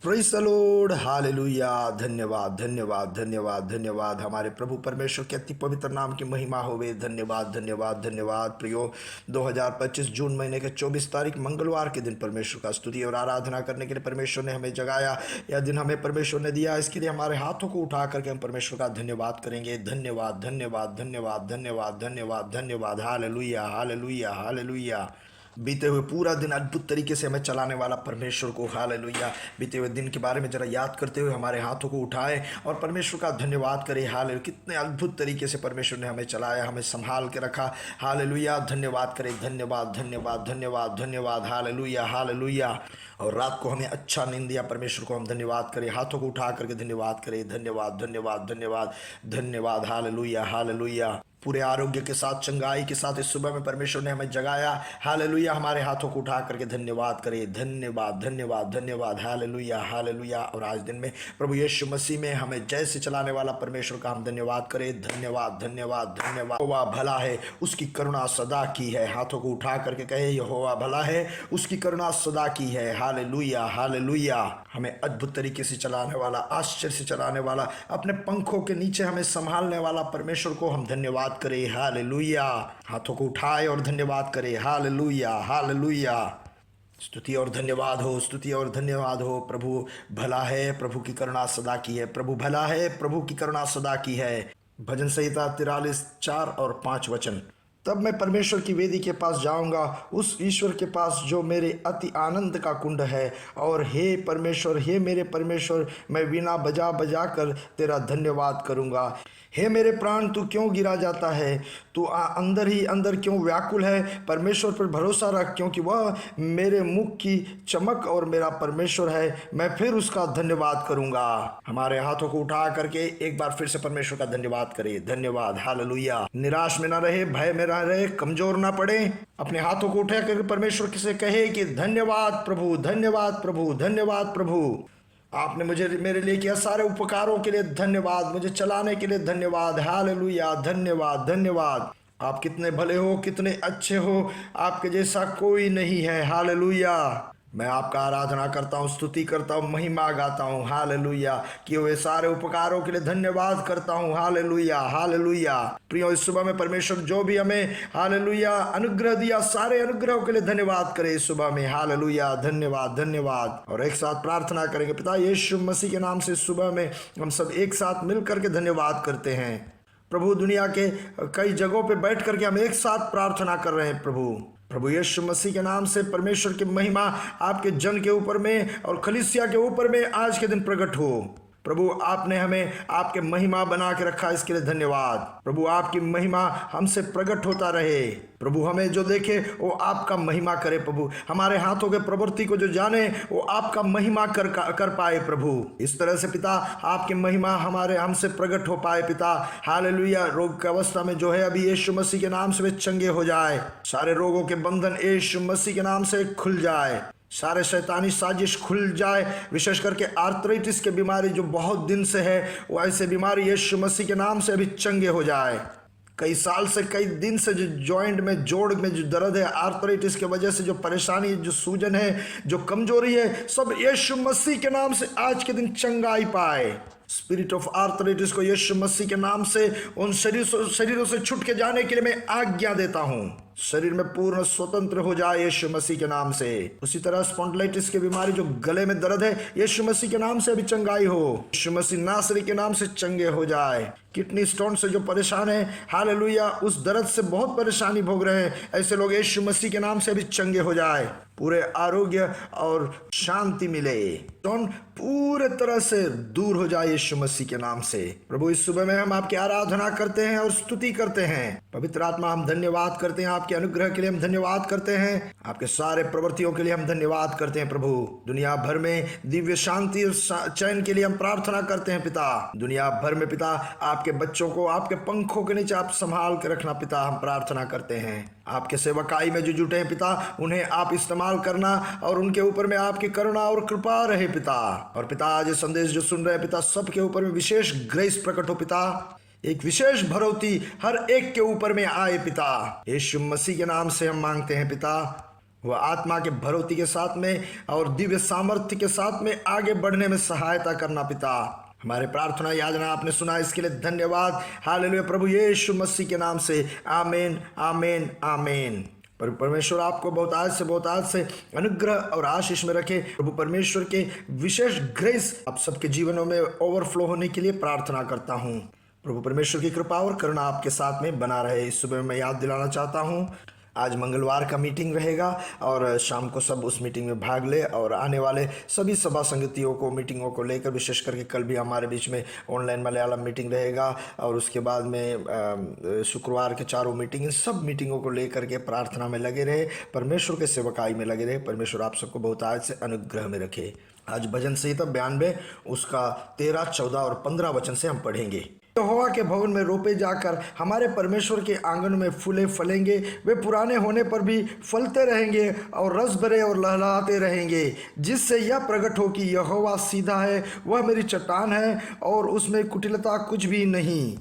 Praise the Lord, hallelujah. धन्यवाद धन्यवाद धन्यवाद धन्यवाद। हमारे प्रभु परमेश्वर के अति पवित्र नाम की महिमा होवे। धन्यवाद धन्यवाद धन्यवाद। प्रियो, 2025 जून महीने के 24 तारीख मंगलवार के दिन परमेश्वर का स्तुति और आराधना करने के लिए परमेश्वर ने हमें जगाया। यह दिन हमें परमेश्वर ने दिया, इसके लिए हमारे हाथों को उठा करके हम परमेश्वर का धन्यवाद करेंगे। धन्यवाद धन्यवाद धन्यवाद धन्यवाद धन्यवाद धन्यवाद। Hallelujah hallelujah hallelujah. बीते हुए पूरा दिन अद्भुत तरीके से हमें चलाने वाला परमेश्वर को हालेलुया। बीते हुए दिन के बारे में जरा याद करते हुए हमारे हाथों को उठाएं और परमेश्वर का धन्यवाद करें। हालेलुया, कितने अद्भुत तरीके से परमेश्वर ने हमें चलाया, हमें संभाल के रखा। हालेलुया, धन्यवाद करें। धन्यवाद धन्यवाद धन्यवाद धन्यवाद। Hallelujah hallelujah. और रात को हमें अच्छा नींद दिया, परमेश्वर को हम धन्यवाद करें। हाथों को उठा करके धन्यवाद करें। धन्यवाद धन्यवाद धन्यवाद धन्यवाद। Hallelujah hallelujah. पूरे आरोग्य के साथ, चंगाई के साथ इस सुबह में परमेश्वर ने हमें जगाया। हालेलुया, हमारे हाथों को उठा करके धन्यवाद करें। धन्यवाद धन्यवाद धन्यवाद। Hallelujah hallelujah. और आज दिन में प्रभु यीशु मसीह में हमें जैसे चलाने वाला परमेश्वर का हम धन्यवाद करें। धन्यवाद धन्यवाद धन्यवाद। यहोवा भला है, उसकी करुणा सदा की है। हाथों को उठा करके कहे, यहोवा भला है, उसकी करुणा सदा की है। Hallelujah hallelujah. हमें अद्भुत तरीके से चलाने वाला, आश्चर्य से चलाने वाला, अपने पंखों के नीचे हमें संभालने वाला परमेश्वर को हम धन्यवाद करें। हालेलुया। हाथों को उठाए और धन्यवाद करें। Hallelujah hallelujah. स्तुति और धन्यवाद हो, स्तुति और धन्यवाद हो। प्रभु भला है, प्रभु की करुणा सदा की है। प्रभु भला है, प्रभु की करुणा सदा की है। भजन संहिता 43 4 और 5 वचन। तब मैं परमेश्वर की वेदी के पास जाऊंगा, उस ईश्वर के पास जो मेरे अति आनंद का कुंड है। और हे परमेश्वर, हे मेरे परमेश्वर, मैं वीणा बजा बजा कर तेरा धन्यवाद करूंगा। हे मेरे प्राण, तू क्यों गिरा जाता है? तू अंदर ही अंदर क्यों व्याकुल है? परमेश्वर पर भरोसा रख, क्योंकि वह मेरे मुख की चमक और मेरा परमेश्वर है। मैं फिर उसका धन्यवाद करूंगा। हमारे हाथों को उठा करके एक बार फिर से परमेश्वर का धन्यवाद करें। धन्यवाद हालेलुया। निराश में ना रहे, भय में ना रहे, कमजोर ना पड़े। अपने हाथों को उठा करके परमेश्वर से कहे कि धन्यवाद प्रभु, धन्यवाद प्रभु, धन्यवाद प्रभु। आपने मुझे, मेरे लिए किया सारे उपकारों के लिए धन्यवाद, मुझे चलाने के लिए धन्यवाद। हालेलुया, धन्यवाद धन्यवाद। आप कितने भले हो, कितने अच्छे हो, आपके जैसा कोई नहीं है। हालेलुया। मैं आपका आराधना करता हूँ, स्तुति करता हूँ, महिमा गाता हूँ। हालेलुया। किए हुए सारे उपकारों के लिए धन्यवाद करता हूँ। Hallelujah hallelujah. प्रियो, इस सुबह में परमेश्वर जो भी हमें हालेलुया अनुग्रह दिया, सारे अनुग्रहों के लिए धन्यवाद करें इस सुबह में। हालेलुया, धन्यवाद धन्यवाद। और एक साथ प्रार्थना करेंगे। पिता यीशु मसीह के नाम से इस सुबह में हम सब एक साथ मिल करके धन्यवाद करते हैं। प्रभु, दुनिया के कई जगहों पे बैठ करके हम एक साथ प्रार्थना कर रहे हैं। प्रभु यीशु मसीह के नाम से परमेश्वर की महिमा आपके जन के ऊपर में और कलीसिया के ऊपर में आज के दिन प्रकट हो। प्रभु, आपने हमें आपके महिमा बना के रखा, इसके लिए धन्यवाद। प्रभु, आपकी महिमा हमसे प्रकट होता रहे। प्रभु, हमें जो देखे वो आपका महिमा करे। प्रभु, हमारे हाथों के प्रवृत्ति को जो जाने वो आपका महिमा कर पाए। प्रभु, इस तरह से पिता आपकी महिमा हमारे हमसे प्रकट हो पाए। पिता हालेलुया। रोग की अवस्था में जो है अभी यीशु मसीह के नाम से वे चंगे हो जाए। सारे रोगों के बंधन यीशु मसीह के नाम से खुल जाए। सारे शैतानी साजिश खुल जाए। विशेष करके आर्थराइटिस की बीमारी जो बहुत दिन से है, वो ऐसे बीमारी यीशु मसीह के नाम से अभी चंगे हो जाए। कई साल से, कई दिन से जो जॉइंट में, जोड़ में जो दर्द है, आर्थराइटिस की वजह से जो परेशानी, जो सूजन है, जो कमजोरी है, सब यीशु मसीह के नाम से आज के दिन चंगाई पाए। स्पिरिट ऑफ आर्थराइटिस को यीशु मसीह के नाम से उन शरीरों से छूट के जाने के लिए मैं आज्ञा देता हूँ। शरीर में पूर्ण स्वतंत्र हो जाए यीशु मसीह के नाम से। उसी तरह स्पॉन्डिलाइटिस की बीमारी जो गले में दर्द है, यीशु मसीह के नाम से अभी चंगाई हो। यीशु मसीह नासरी के नाम से चंगे हो जाए। किडनी स्टोन से जो परेशान है, हालेलुया, उस दर्द से बहुत परेशानी भोग रहे हैं, ऐसे लोग यीशु मसीह के नाम से अभी चंगे हो जाए। पूरे आरोग्य और शांति मिले, स्टोन पूरे तरह से दूर हो जाए यीशु मसीह के नाम से। प्रभु, इस सुबह में हम आपकी आराधना करते हैं और स्तुति करते हैं। पवित्र आत्मा, हम धन्यवाद करते हैं। आपके अनुग्रह के लिए हम धन्यवाद करते हैं। आपके सारे प्रवृत्तियों के लिए हम धन्यवाद करते हैं। प्रभु, दुनिया भर में दिव्य शांति और चैन के लिए हम प्रार्थना करते हैं। पिता, दुनिया भर में पिता आपके बच्चों को आपके पंखों के नीचे आप संभाल के रखना। पिता, हम प्रार्थना करते हैं। आपके सेवकाई में जो जुटे हैं पिता, उन्हें आप इस्तेमाल करना और उनके ऊपर में आपकी करुणा और कृपा रहे पिता। और पिता, आज संदेश जो सुन रहे हैं पिता, सबके ऊपर में विशेष ग्रेस प्रकट हो पिता। एक विशेष भरौती हर एक के ऊपर में आए पिता। यीशु मसीह के नाम से हम मांगते हैं पिता, वह आत्मा के भरोती के साथ में और दिव्य सामर्थ्य के साथ में आगे बढ़ने में सहायता करना। पिता, हमारे प्रार्थना याचना आपने सुना, इसके लिए धन्यवाद। हालेलुया। प्रभु यीशु मसीह के नाम से आमीन, आमीन, आमीन। पर परमेश्वर आपको बहुत आज से अनुग्रह और आशीष में रखे। प्रभु परमेश्वर के विशेष ग्रेस आप सबके जीवनों में ओवरफ्लो होने के लिए प्रार्थना करता हूँ। प्रभु परमेश्वर की कृपा और करुणा आपके साथ में बना रहे। इस सुबह मैं याद दिलाना चाहता हूँ, आज मंगलवार का मीटिंग रहेगा और शाम को सब उस मीटिंग में भाग ले। और आने वाले सभी सभा संगतियों को मीटिंगों को लेकर, विशेष करके कल भी हमारे बीच में ऑनलाइन मलयालम मीटिंग रहेगा और उसके बाद में शुक्रवार के चारों मीटिंग, इन सब मीटिंगों को लेकर के प्रार्थना में लगे रहे, परमेश्वर के सेवकाई में लगे रहे। परमेश्वर आप सबको बहुत आज से अनुग्रह में रखे। आज भजन संहिता 92 उसका 13, 14 और 15 वचन से हम पढ़ेंगे। यहोवा के भवन में रोपे जाकर हमारे परमेश्वर के आंगन में फूले फलेंगे, वे पुराने होने पर भी फलते रहेंगे और रस भरे और लहलहाते रहेंगे, जिससे यह प्रकट हो कि यहोवा सीधा है, वह मेरी चट्टान है और उसमें कुटिलता कुछ भी नहीं।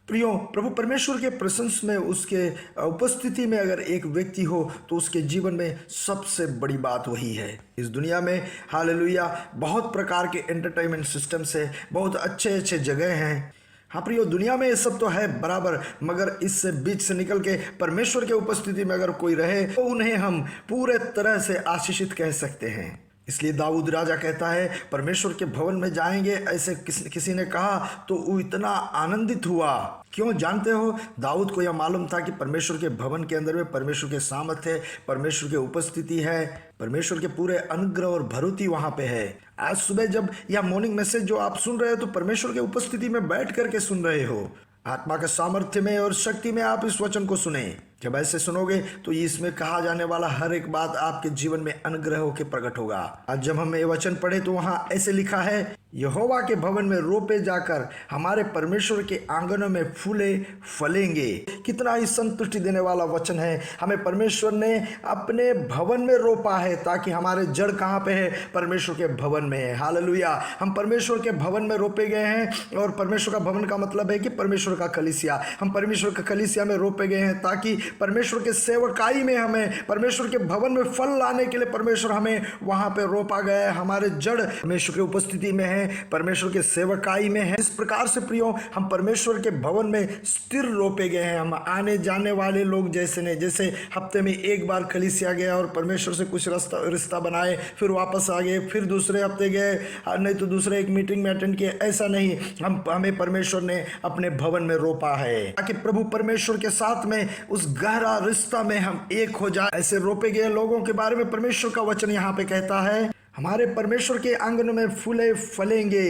प्रियो, प्रभु परमेश्वर के प्रशंस में, उसके उपस्थिति में अगर एक व्यक्ति हो तो उसके जीवन में सबसे बड़ी बात वही है। इस दुनिया में हालेलुया बहुत प्रकार के एंटरटेनमेंट सिस्टम्स है, बहुत अच्छे अच्छे जगह हैं। हाँ प्रियो, दुनिया में ये सब तो है बराबर, मगर इससे बीच से निकल के परमेश्वर के उपस्थिति में अगर कोई रहे तो उन्हें हम पूरे तरह से आशीषित कह सकते हैं। इसलिए दाऊद राजा कहता है, परमेश्वर के भवन में जाएंगे। ऐसे किसी ने कहा तो वो इतना आनंदित हुआ। क्यों जानते हो? दाऊद को यह मालूम था कि परमेश्वर के भवन के अंदर में परमेश्वर के सामर्थ्य है, परमेश्वर की उपस्थिति है, परमेश्वर के पूरे अनुग्रह और भरोती वहां पे है। आज सुबह जब यह मॉर्निंग मैसेज जो आप सुन रहे हो तो परमेश्वर के उपस्थिति में बैठ करके सुन रहे हो। आत्मा के सामर्थ्य में और शक्ति में आप इस वचन को सुने। जब ऐसे सुनोगे तो इसमें कहा जाने वाला हर एक बात आपके जीवन में अनुग्रह होकर प्रकट होगा। आज जब हम ये वचन पढ़े तो वहां ऐसे लिखा है, यहोवा के भवन में रोपे जाकर हमारे परमेश्वर के आंगनों में फूले फलेंगे। कितना ही संतुष्टि देने वाला वचन है। हमें परमेश्वर ने अपने भवन में रोपा है ताकि हमारे जड़ कहाँ पे है? परमेश्वर के भवन में है। हालेलुया। हम परमेश्वर के भवन में रोपे गए हैं और परमेश्वर का भवन का मतलब है कि परमेश्वर का कलीसिया। हम परमेश्वर का कलीसिया में रोपे गए हैं ताकि परमेश्वर के सेवकाई में, हमें परमेश्वर के भवन में फल लाने के लिए परमेश्वर हमें वहां पे रोपा गया है। हमारे जड़ परमेश्वर की उपस्थिति में है, परमेश्वर के सेवकाई में है। इस प्रकार से प्रियो, हम परमेश्वर के भवन में स्थिर रोपे गए हैं। हम आने जाने वाले लोग जैसे नहीं, जैसे हफ्ते में एक बार कलीसिया गया और परमेश्वर से कुछ रिश्ता बनाए, फिर वापस आ गए, फिर दूसरे हफ्ते गए, नहीं तो दूसरे एक मीटिंग में अटेंड किए, ऐसा नहीं। हमें परमेश्वर ने अपने भवन में रोपा है ताकि प्रभु परमेश्वर के साथ में उस गहरा रिश्ता में हम एक हो जाए। ऐसे रोपे गए लोगों के बारे में परमेश्वर का वचन यहाँ पे कहता है, हमारे परमेश्वर के आंगन में फूले फलेंगे।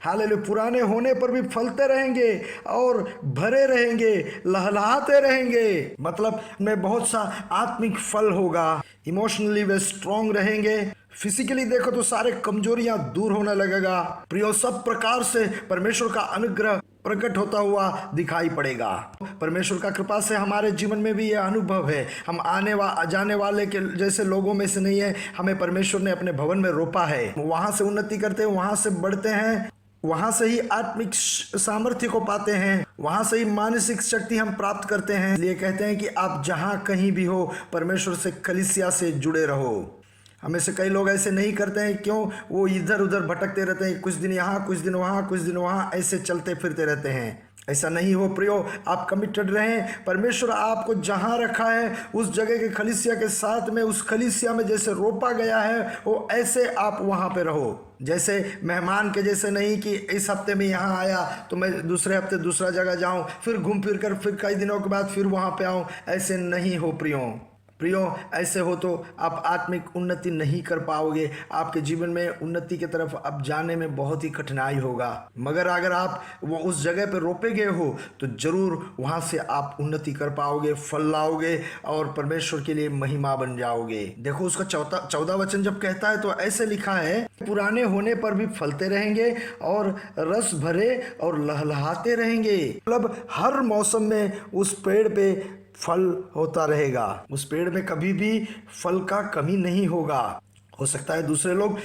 हालेलुया। पुराने होने पर भी फलते रहेंगे और भरे रहेंगे, लहलहाते रहेंगे। मतलब में बहुत सा आत्मिक फल होगा। इमोशनली वे स्ट्रांग रहेंगे। फिजिकली देखो तो सारे कमजोरियां दूर होने लगेगा। प्रियो, सब प्रकार से परमेश्वर का अनुग्रह प्रकट होता हुआ दिखाई पड़ेगा। परमेश्वर का कृपा से हमारे जीवन में भी यह अनुभव है। हम जाने वाले के जैसे लोगों में से नहीं है। हमें परमेश्वर ने अपने भवन में रोपा है। वहां से उन्नति करते हैं, वहां से बढ़ते हैं, वहां से ही आत्मिक सामर्थ्य को पाते हैं, वहां से ही मानसिक शक्ति हम प्राप्त करते हैं। इसलिए कहते हैं कि आप जहां कहीं भी हो, परमेश्वर से कलीसिया से जुड़े रहो। हमें से कई लोग ऐसे नहीं करते हैं। क्यों? वो इधर उधर भटकते रहते हैं, कुछ दिन यहाँ, कुछ दिन वहाँ, कुछ दिन वहाँ, ऐसे चलते फिरते रहते हैं। ऐसा नहीं हो प्रियो, आप कमिटेड रहें। परमेश्वर आपको जहाँ रखा है उस जगह के कलीसिया के साथ में, उस कलीसिया में जैसे रोपा गया है वो ऐसे आप वहाँ पे रहो। जैसे मेहमान के जैसे नहीं कि इस हफ्ते में यहाँ आया तो मैं दूसरे हफ्ते दूसरा जगह जाऊँ, फिर घूम फिर कर फिर कई दिनों के बाद फिर वहाँ पे आऊँ। ऐसे नहीं हो प्रियो, ऐसे हो तो आप आत्मिक उन्नति नहीं कर पाओगे। आपके जीवन में उन्नति की तरफ अब जाने में बहुत ही कठिनाई होगा। मगर अगर आप वो उस जगह पे रोपे गए हो तो जरूर वहाँ से आप उन्नति कर पाओगे, फल लाओगे और परमेश्वर के लिए महिमा बन जाओगे। देखो उसका 14 वचन जब कहता है तो ऐसे लिखा है, पुराने होने पर भी फलते रहेंगे और रस भरे और लहलहाते रहेंगे। मतलब हर मौसम में उस पेड़ पे फल होता रहेगा। उस पेड़ में कभी भी फल का कमी नहीं होगा। हो सकता है दूसरे लोग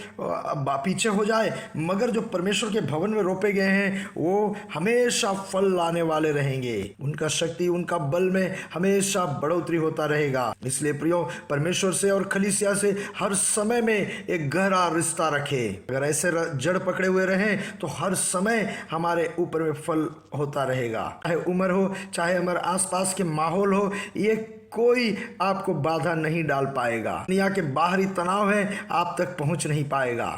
पीछे हो जाए, मगर जो परमेश्वर के भवन में रोपे गए हैं वो हमेशा फल लाने वाले रहेंगे। उनका शक्ति, उनका बल में हमेशा बढ़ोतरी होता रहेगा। इसलिए प्रियो, परमेश्वर से और कलीसिया से हर समय में एक गहरा रिश्ता रखे। अगर ऐसे जड़ पकड़े हुए रहें तो हर समय हमारे ऊपर में फल होता रहेगा। चाहे उम्र हो, चाहे हमारे आसपास के माहौल हो, ये कोई आपको बाधा नहीं डाल पाएगा। दुनिया के बाहरी तनाव है, आप तक पहुंच नहीं पाएगा।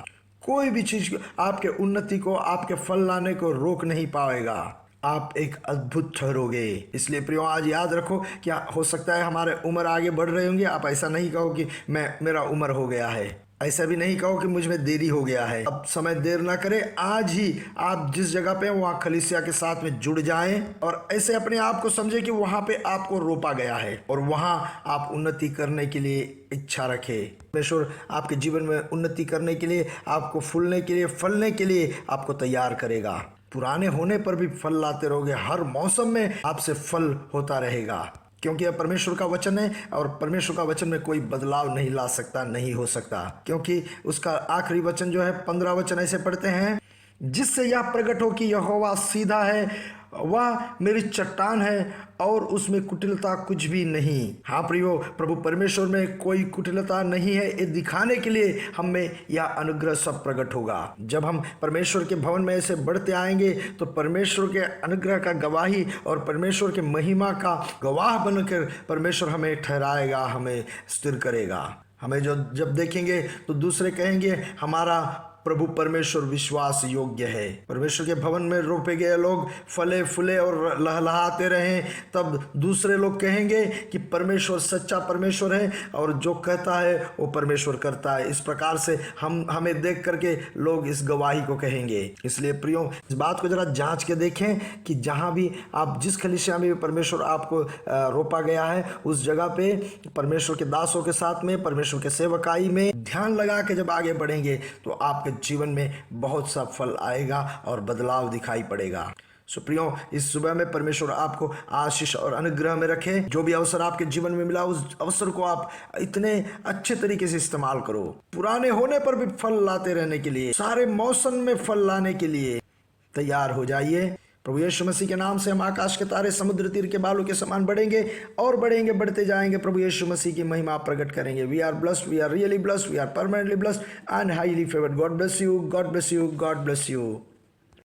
कोई भी चीज आपके उन्नति को, आपके फल लाने को रोक नहीं पाएगा। आप एक अद्भुत ठहरोगे। इसलिए प्रियो, आज याद रखो, क्या हो सकता है हमारे उम्र आगे बढ़ रहे होंगे। आप ऐसा नहीं कहो कि मेरा उम्र हो गया है, ऐसा भी नहीं कहो कि मुझ में देरी हो गया है। अब समय देर ना करें, आज ही आप जिस जगह पे वहाँ कलीसिया के साथ में जुड़ जाएं और ऐसे अपने आप को समझे कि वहाँ पे आपको रोपा गया है और वहाँ आप उन्नति करने के लिए इच्छा रखें। परमेश्वर आपके जीवन में उन्नति करने के लिए, आपको फूलने के लिए, फलने के लिए आपको तैयार करेगा। पुराने होने पर भी फल लाते रहोगे, हर मौसम में आपसे फल होता रहेगा, क्योंकि यह परमेश्वर का वचन है और परमेश्वर का वचन में कोई बदलाव नहीं ला सकता, नहीं हो सकता। क्योंकि उसका आखिरी वचन जो है, 15 वचन ऐसे पढ़ते हैं, जिससे यह प्रकट हो कि यहोवा सीधा है, वह मेरी चट्टान है और उसमें कुटिलता कुछ भी नहीं। हाँ प्रियो, प्रभु परमेश्वर में कोई कुटिलता नहीं है। ये दिखाने के लिए हम में यह अनुग्रह सब प्रकट होगा। जब हम परमेश्वर के भवन में ऐसे बढ़ते आएंगे तो परमेश्वर के अनुग्रह का गवाही और परमेश्वर के महिमा का गवाह बनकर परमेश्वर हमें ठहराएगा, हमें स्थिर करेगा। हमें जब देखेंगे तो दूसरे कहेंगे हमारा प्रभु परमेश्वर विश्वास योग्य है। परमेश्वर के भवन में रोपे गए लोग फले फूले और लहलहाते रहें, तब दूसरे लोग कहेंगे कि परमेश्वर सच्चा परमेश्वर है और जो कहता है वो परमेश्वर करता है। इस प्रकार से हमें देख करके लोग इस गवाही को कहेंगे। इसलिए प्रियो, इस बात को जरा जांच के देखें कि जहां भी आप, जिस कलीसिया में भी परमेश्वर आपको रोपा गया है, उस जगह पे परमेश्वर के दासों के साथ में, परमेश्वर के सेवकाई में ध्यान लगा के जब आगे बढ़ेंगे तो आपके जीवन में बहुत सा फल आएगा और बदलाव दिखाई पड़ेगा। सो प्रियो, इस सुबह में परमेश्वर आपको आशीष और अनुग्रह में रखे। जो भी अवसर आपके जीवन में मिला, उस अवसर को आप इतने अच्छे तरीके से इस्तेमाल करो। पुराने होने पर भी फल लाते रहने के लिए, सारे मौसम में फल लाने के लिए तैयार हो जाइए। प्रभु यीशु मसीह के नाम से हम आकाश के तारे समुद्र तीर के बालू के समान बढ़ेंगे और बढ़ेंगे, बढ़ते जाएंगे। प्रभु यीशु मसीह की महिमा प्रकट करेंगे। We are blessed, we are really blessed, we are permanently blessed and highly favoured. God bless you, God bless you, God bless you.